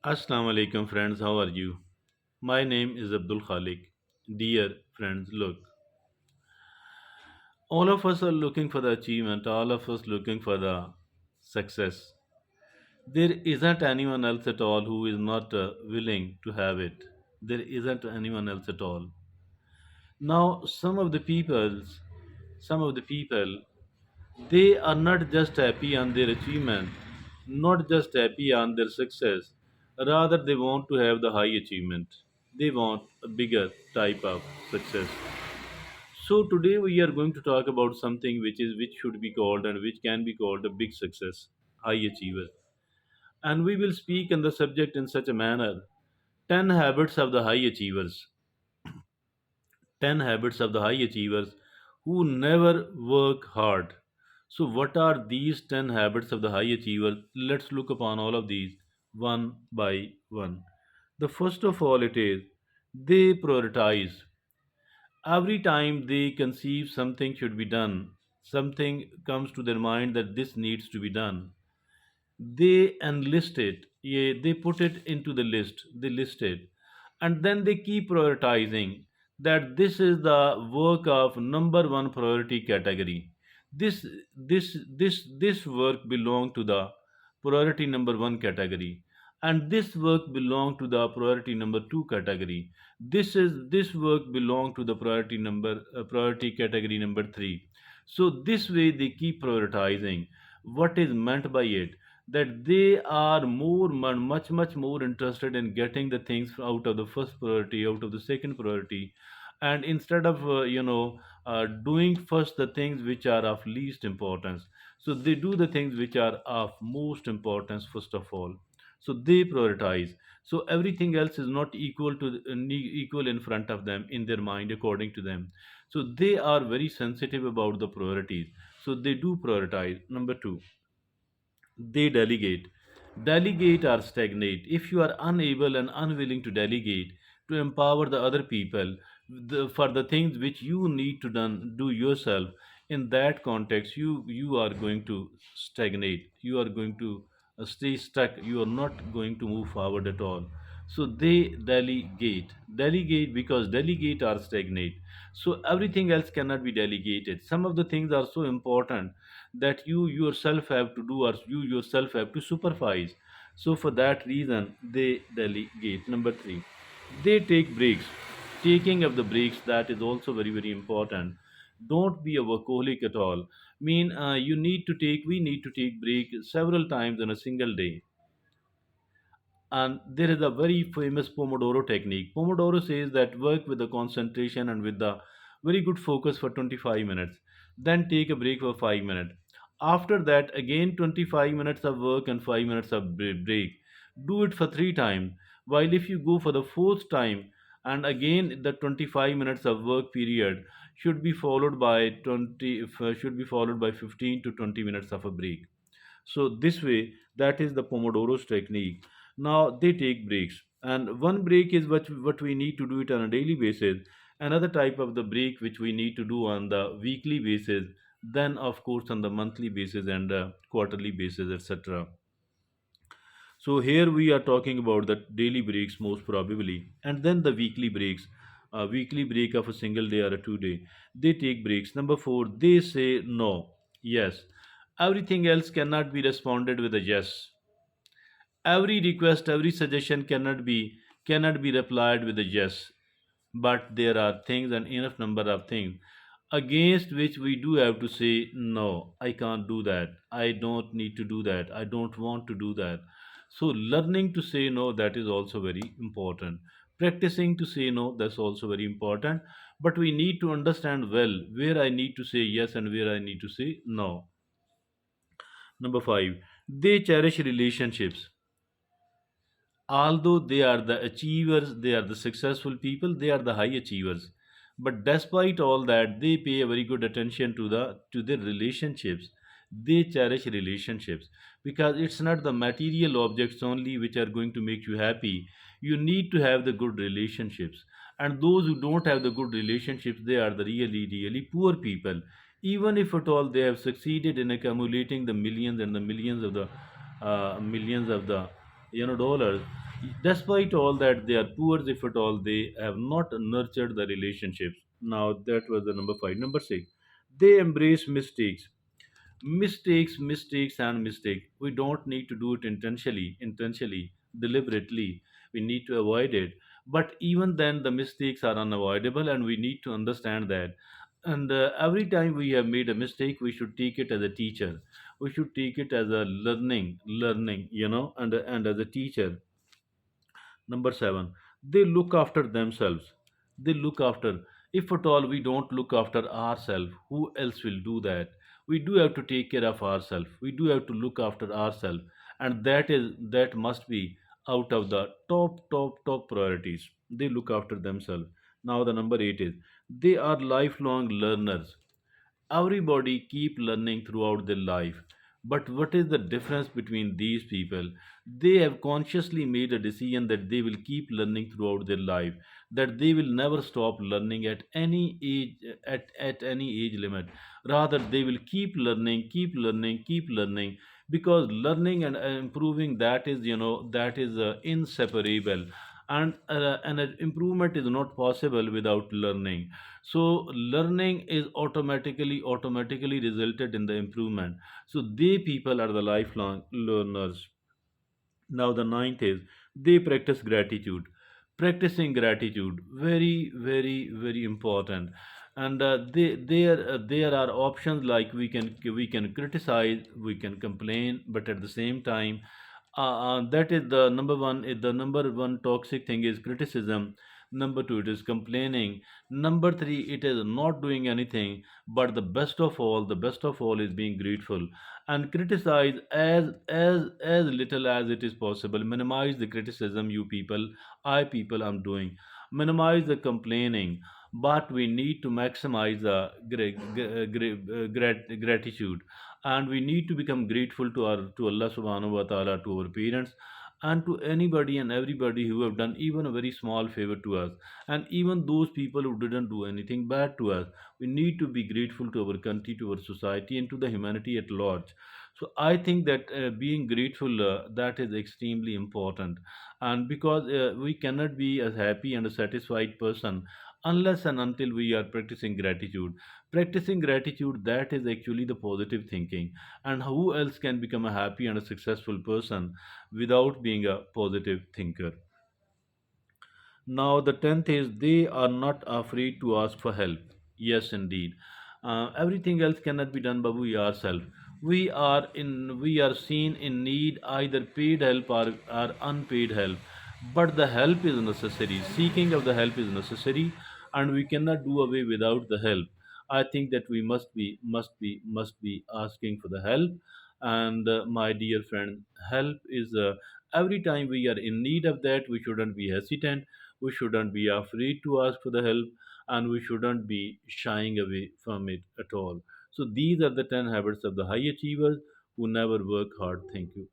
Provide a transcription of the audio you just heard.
Assalamu alaikum friends, how are you? My name is Abdul Khalik. Dear friends, look, all of us are looking for the achievement, all of us looking for the success. There isn't anyone else at all who is not willing to have it. There isn't anyone else at all. Now, some of the people, they are not just happy on their achievement, not just happy on their success. Rather, they want to have the high achievement. They want a bigger type of success. So today we are going to talk about something which should be called and which can be called a big success, high achiever. And we will speak on the subject in such a manner. 10 habits of the high achievers. 10 habits of the high achievers who never work hard. So, what are these 10 habits of the high achievers? Let's look upon all of these one by one. The first of all, it is they prioritize. Every time they conceive something should be done, something comes to their mind that this needs to be done, they enlist it, yeah, they put it into the list, they list it, and then they keep prioritizing that this is the work of number one priority category. This work belong to the priority number one category, and this work belong to the priority number two category. This work belong to the priority category number three. So this way they keep prioritizing. What is meant by it? That they are much more interested in getting the things out of the first priority, out of the second priority, and instead of doing first the things which are of least importance, so they do the things which are of most importance first of all. So they prioritize. So everything else is not equal to equal in front of them in their mind according to them. So they are very sensitive about the priorities. So they do prioritize. Number 2, they delegate. Delegate or stagnate. If you are unable and unwilling to delegate, to empower the other people for the things which you need to do yourself, in that context, you are going to stagnate. You are going to stay stuck. You are not going to move forward at all. So they delegate. Delegate because delegate or stagnate. So everything else cannot be delegated. Some of the things are so important that you yourself have to do or you yourself have to supervise. So for that reason, they delegate. Number 3, they take breaks. Taking of the breaks, that is also very important. Don't be a workaholic at all. Mean you need to take we need to take break several times in a single day. And there is a very famous Pomodoro technique. Pomodoro says that work with the concentration and with the very good focus for 25 minutes, then take a break for 5 minutes. After that, again 25 minutes of work and 5 minutes of break. Do it for 3 times. While if you go for the fourth time, and again the 25 minutes of work period should be followed by 15 to 20 minutes of a break. So this way, that is the Pomodoro's technique. Now they take breaks, and one break is what we need to do it on a daily basis. Another type of the break which we need to do on the weekly basis, then of course on the monthly basis and quarterly basis, etc. So here we are talking about the daily breaks most probably, and then the weekly breaks. A weekly break of a single day or a 2 day. They take breaks. Number 4, they say no. Yes. Everything else cannot be responded with a yes. Every request, every suggestion cannot be replied with a yes. But there are things, an enough number of things against which we do have to say no. I can't do that. I don't need to do that. I don't want to do that. So learning to say no, that is also very important. Practicing to say no, that's also very important. But we need to understand well where I need to say yes and where I need to say no. Number 5, they cherish relationships. Although they are the achievers, they are the successful people, they are the high achievers. But despite all that, they pay a very good attention to their relationships. They cherish relationships because it's not the material objects only which are going to make you happy. You need to have the good relationships. And those who don't have the good relationships, they are the really poor people. Even if at all they have succeeded in accumulating the millions and the millions of the dollars, Despite all that, they are poor if at all they have not nurtured the relationships. Now, that was the number five. Number six, they embrace mistakes. Mistakes and mistakes. We don't need to do it intentionally, deliberately. We need to avoid it. But even then, the mistakes are unavoidable, and we need to understand that. And every time we have made a mistake, we should take it as a teacher. We should take it as a learning, and as a teacher. Number seven, they look after themselves. They look after. If at all we don't look after ourselves, who else will do that? We do have to take care of ourselves. We do have to look after ourselves, and that must be out of the top priorities. They look after themselves. Now the number eight is they are lifelong learners. Everybody keep learning throughout their life. But what is the difference between these people? They have consciously made a decision that they will keep learning throughout their life, that they will never stop learning at any age, at any age limit. Rather, they will keep learning, because learning and improving, that is inseparable. And an improvement is not possible without learning. So learning is automatically resulted in the improvement. So they people are the lifelong learners. Now the ninth is they practice gratitude. Practicing gratitude, very important. And there are options like we can criticize, we can complain, but at the same time, that is the number one. The number one toxic thing is criticism. Number two, it is complaining. Number three, it is not doing anything. But the best of all is being grateful, and criticize as little as it is possible. Minimize the criticism, you people. I'm doing. Minimize the complaining, but we need to maximize the gratitude, and we need to become grateful to Allah subhanahu wa ta'ala, to our parents, and to anybody and everybody who have done even a very small favor to us, and even those people who didn't do anything bad to us. We need to be grateful to our country, to our society, and to the humanity at large. So I think that being grateful, that is extremely important. And because we cannot be a happy and a satisfied person unless and until we are practicing gratitude. Practicing gratitude, that is actually the positive thinking. And who else can become a happy and a successful person without being a positive thinker? Now, the tenth is they are not afraid to ask for help. Yes, indeed. Everything else cannot be done by we ourselves. We are seen in need either paid help or unpaid help. But the help is necessary. Seeking of the help is necessary, and we cannot do away without the help. I think that we must be asking for the help. And my dear friend, help is every time we are in need of that, we shouldn't be hesitant, we shouldn't be afraid to ask for the help, and we shouldn't be shying away from it at all. So these are the 10 habits of the high achievers who never work hard. Thank you.